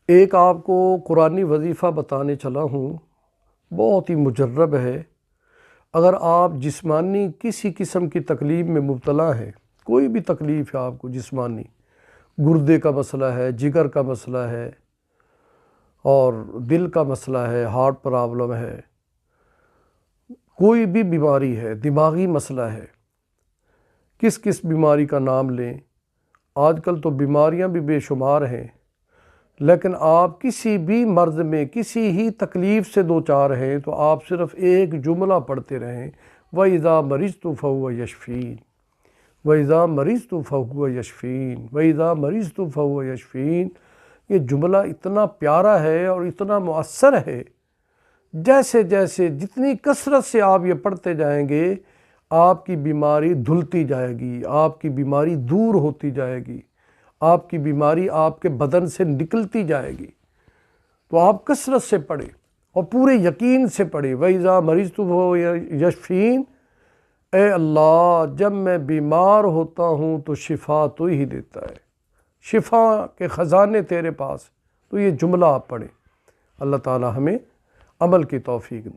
ایک آپ کو قرآنی وظیفہ بتانے چلا ہوں، بہت ہی مجرب ہے۔ اگر آپ جسمانی کسی قسم کی تکلیف میں مبتلا ہیں، کوئی بھی تکلیف ہے آپ کو جسمانی، گردے کا مسئلہ ہے، جگر کا مسئلہ ہے اور دل کا مسئلہ ہے، ہارٹ پرابلم ہے، کوئی بھی بیماری ہے، دماغی مسئلہ ہے، کس بیماری کا نام لیں؟ آج کل تو بیماریاں بھی بے شمار ہیں، لیکن آپ کسی بھی مرض میں کسی ہی تکلیف سے دوچار ہیں تو آپ صرف ایک جملہ پڑھتے رہیں، وَإِذَا مَرِضْتُ فَهُوَ يَشْفِينِ وَإِذَا مَرِضْتُ فَهُوَ يَشْفِينِ وَإِذَا مَرِضْتُ فَهُوَ يَشْفِينِ۔ یہ جملہ اتنا پیارا ہے اور اتنا مؤثر ہے، جیسے جیسے جتنی کثرت سے آپ یہ پڑھتے جائیں گے آپ کی بیماری دھلتی جائے گی، آپ کی بیماری دور ہوتی جائے گی، آپ کی بیماری آپ کے بدن سے نکلتی جائے گی۔ تو آپ کثرت سے پڑھیں اور پورے یقین سے پڑھیں، وَإِذَا مَرِضْتُ فَهُوَ يَشْفِينِ۔ اے اللہ، جب میں بیمار ہوتا ہوں تو شفا تو ہی دیتا ہے، شفا کے خزانے تیرے پاس۔ تو یہ جملہ آپ پڑھیں، اللہ تعالی ہمیں عمل کی توفیق دے۔